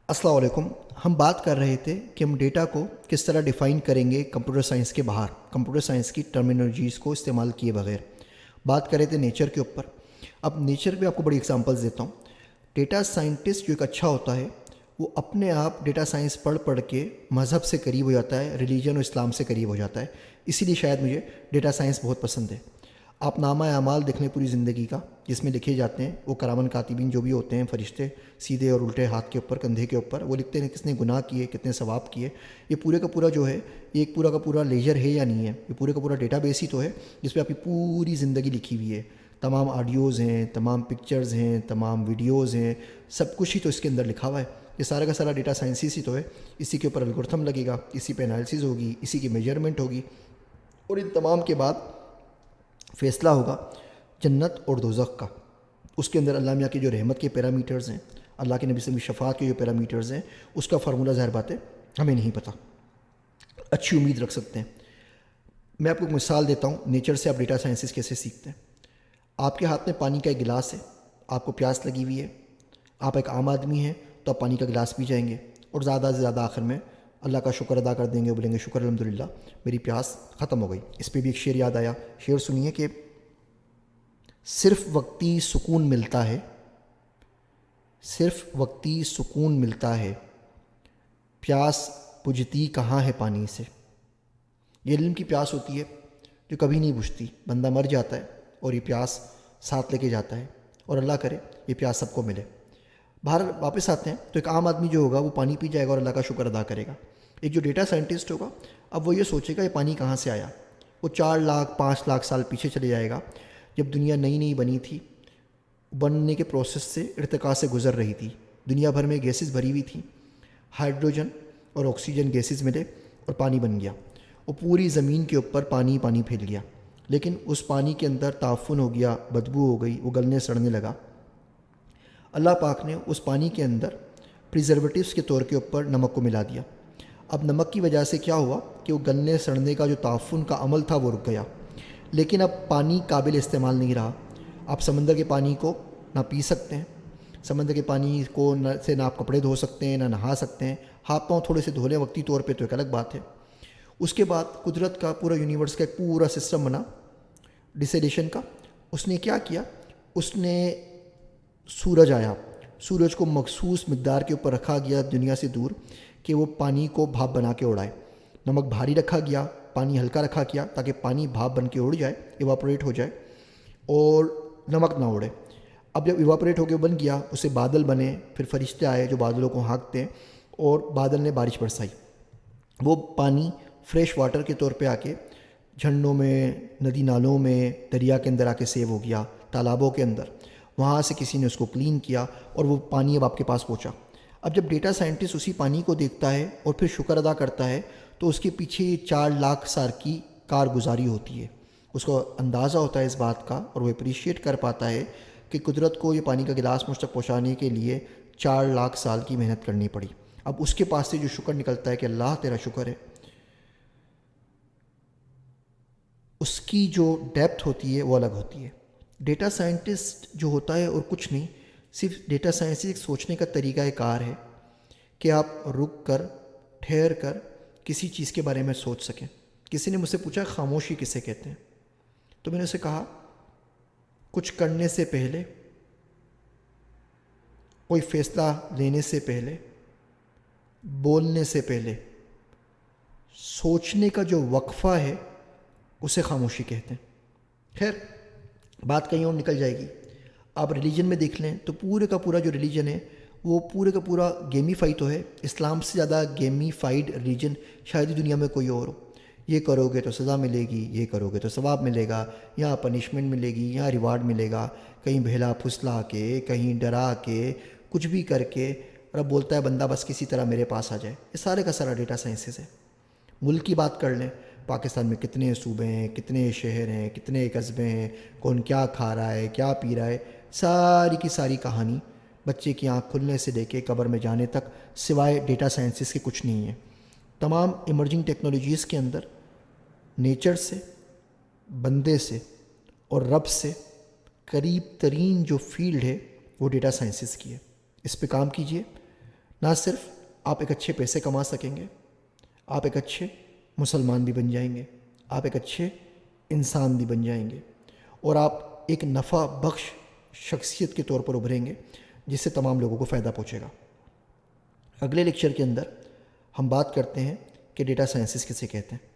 السلام علیکم. ہم بات کر رہے تھے کہ ہم ڈیٹا کو کس طرح ڈیفائن کریں گے کمپیوٹر سائنس کے باہر، کمپیوٹر سائنس کی ٹرمینالوجیز کو استعمال کیے بغیر. بات کر رہے تھے نیچر کے اوپر. اب نیچر پہ آپ کو بڑی ایگزامپلز دیتا ہوں. ڈیٹا سائنٹسٹ جو ایک اچھا ہوتا ہے وہ اپنے آپ ڈیٹا سائنس پڑھ پڑھ کے مذہب سے قریب ہو جاتا ہے، ریلیجن و اسلام سے قریب ہو جاتا ہے. اسی لیے شاید مجھے ڈیٹا سائنس بہت پسند ہے. آپ نامہ اعمال دیکھ لیں پوری زندگی کا، جس میں لکھے جاتے ہیں وہ کرامن کاتبین جو بھی ہوتے ہیں فرشتے، سیدھے اور الٹے ہاتھ کے اوپر، کندھے کے اوپر، وہ لکھتے ہیں کس نے گناہ کیے، کتنے ثواب کیے. یہ پورے کا پورا جو ہے یہ ایک پورا کا پورا لیجر ہے یا نہیں ہے، یہ پورے کا پورا ڈیٹا بیس ہی تو ہے جس پہ آپ کی پوری زندگی لکھی ہوئی ہے. تمام آڈیوز ہیں، تمام پکچرز ہیں، تمام ویڈیوز ہیں، سب کچھ ہی تو اس کے اندر لکھا ہوا ہے. یہ سارا کا سارا ڈیٹا سائنسز ہی تو ہے. اسی کے اوپر الگورتھم لگے گا، اسی پہ انالیسز ہوگی، اسی کی میجرمنٹ ہوگی، اور ان تمام کے بعد فیصلہ ہوگا جنت اور دوزخ کا. اس کے اندر اللہ میاں کی جو رحمت کے پیرامیٹرز ہیں، اللہ کے نبی صلی اللہ علیہ وسلم کی شفاعت کے جو پیرامیٹرز ہیں، اس کا فارمولہ ظاہر بات ہے ہمیں نہیں پتہ. اچھی امید رکھ سکتے ہیں. میں آپ کو ایک مثال دیتا ہوں نیچر سے آپ ڈیٹا سائنسز کیسے سیکھتے ہیں. آپ کے ہاتھ میں پانی کا ایک گلاس ہے، آپ کو پیاس لگی ہوئی ہے، آپ ایک عام آدمی ہیں تو آپ پانی کا گلاس پی جائیں گے اور زیادہ سے زیادہ آخر میں اللہ کا شکر ادا کر دیں گے، بولیں گے شکر الحمدللہ میری پیاس ختم ہو گئی. اس پہ بھی ایک شعر یاد آیا. شعر سنیے کہ صرف وقتی سکون ملتا ہے، صرف وقتی سکون ملتا ہے، پیاس بجھتی کہاں ہے پانی سے. یہ علم کی پیاس ہوتی ہے جو کبھی نہیں بجھتی. بندہ مر جاتا ہے اور یہ پیاس ساتھ لے کے جاتا ہے، اور اللہ کرے یہ پیاس سب کو ملے. باہر واپس آتے ہیں تو ایک عام آدمی جو ہوگا وہ پانی پی جائے گا اور اللہ کا شکر ادا کرے گا. ایک جو ڈیٹا سائنٹسٹ ہوگا اب وہ یہ سوچے گا یہ پانی کہاں سے آیا. وہ 4 لاکھ 5 لاکھ سال پیچھے چلے جائے گا، جب دنیا نئی نئی بنی تھی، بننے کے پروسیس سے ارتقاء سے گزر رہی تھی. دنیا بھر میں گیسز بھری ہوئی تھیں، ہائیڈروجن اور آکسیجن گیسز ملے اور پانی بن گیا. وہ پوری زمین کے اوپر پانی پانی پھیل گیا، لیکن اس پانی کے اندر تعفن ہو گیا، بدبو ہو گئی، وہ گلنے سڑنے لگا. اللہ پاک نے اس پانی کے اندر پریزرویٹیوز کے طور کے اوپر نمک کو ملا دیا. اب نمک کی وجہ سے کیا ہوا کہ وہ گلنے سڑنے کا جو تعفن کا عمل تھا وہ رک گیا، لیکن اب پانی قابل استعمال نہیں رہا. آپ سمندر کے پانی کو نہ پی سکتے ہیں، سمندر کے پانی کو سے نہ آپ کپڑے دھو سکتے ہیں، نہ نہا سکتے ہیں. ہاتھ پاؤں تھوڑے سے دھو لیں وقتی طور پہ تو ایک الگ بات ہے. اس کے بعد قدرت کا پورا یونیورس کا ایک پورا سسٹم بنا ڈیسیلیشن کا. اس نے کیا کیا، اس نے سورج آیا، سورج کو مخصوص مقدار کے اوپر رکھا گیا دنیا سے دور کہ وہ پانی کو بھاپ بنا کے اڑائے. نمک بھاری رکھا گیا، پانی ہلکا رکھا گیا تاکہ پانی بھاپ بن کے اڑ جائے، ایواپوریٹ ہو جائے اور نمک نہ اڑے. اب جب ایواپوریٹ ہو کے بن گیا، اسے بادل بنے، پھر فرشتے آئے جو بادلوں کو ہانکتے ہیں اور بادل نے بارش برسائی. وہ پانی فریش واٹر کے طور پہ آ کے جھرنوں میں، ندی نالوں میں، دریا کے اندر آ کے سیو ہو گیا، تالابوں کے اندر. وہاں سے کسی نے اس کو کلین کیا اور وہ پانی اب آپ کے پاس پہنچا. اب جب ڈیٹا سائنٹسٹ اسی پانی کو دیکھتا ہے اور پھر شکر ادا کرتا ہے تو اس کے پیچھے 4 لاکھ سال کی کارگزاری ہوتی ہے. اس کو اندازہ ہوتا ہے اس بات کا اور وہ اپریشیٹ کر پاتا ہے کہ قدرت کو یہ پانی کا گلاس مجھ تک پہنچانے کے لیے 4 لاکھ سال کی محنت کرنی پڑی. اب اس کے پاس سے جو شکر نکلتا ہے کہ اللہ تیرا شکر ہے، اس کی جو ڈیپتھ ہوتی ہے وہ الگ ہوتی ہے. ڈیٹا سائنٹسٹ جو ہوتا ہے اور کچھ نہیں، صرف ڈیٹا سائنس ایک سوچنے کا طریقہ کار ہے کہ آپ رک کر، ٹھہر کر کسی چیز کے بارے میں سوچ سکیں. کسی نے مجھ سے پوچھا خاموشی کسے کہتے ہیں، تو میں نے اسے کہا کچھ کرنے سے پہلے، کوئی فیصلہ لینے سے پہلے، بولنے سے پہلے سوچنے کا جو وقفہ ہے اسے خاموشی کہتے ہیں. خیر بات کہیں اور نکل جائے گی. آپ ریلیجن میں دیکھ لیں تو پورے کا پورا جو ریلیجن ہے وہ پورے کا پورا گیمیفائی تو ہے. اسلام سے زیادہ گیمیفائڈ ریلیجن شاید ہی دنیا میں کوئی اور ہو. یہ کرو گے تو سزا ملے گی، یہ کرو گے تو ثواب ملے گا، یہاں پنشمنٹ ملے گی، یہاں ریوارڈ ملے گا. کہیں بہلا پھسلا کے، کہیں ڈرا کے، کچھ بھی کر کے، اور اب بولتا ہے بندہ بس کسی طرح میرے پاس آ جائے. یہ سارے کا سارا ڈیٹا سائنسز ہے. ملک کی بات کر لیں، پاکستان میں کتنے صوبے ہیں، کتنے شہر ہیں، کتنے قصبے ہیں، کون کیا کھا رہا ہے، کیا پی رہا ہے، ساری کی ساری کہانی بچے کی آنکھ کھلنے سے لے کے قبر میں جانے تک سوائے ڈیٹا سائنسز کے کچھ نہیں ہے. تمام ایمرجنگ ٹیکنالوجیز کے اندر نیچر سے، بندے سے اور رب سے قریب ترین جو فیلڈ ہے وہ ڈیٹا سائنسز کی ہے. اس پہ کام کیجئے. نہ صرف آپ ایک اچھے پیسے کما سکیں گے، آپ ایک اچھے مسلمان بھی بن جائیں گے، آپ ایک اچھے انسان بھی بن جائیں گے، اور آپ ایک نفع بخش شخصیت کے طور پر ابھریں گے جس سے تمام لوگوں کو فائدہ پہنچے گا۔ اگلے لیکچر کے اندر ہم بات کرتے ہیں کہ ڈیٹا سائنسز کسے کہتے ہیں۔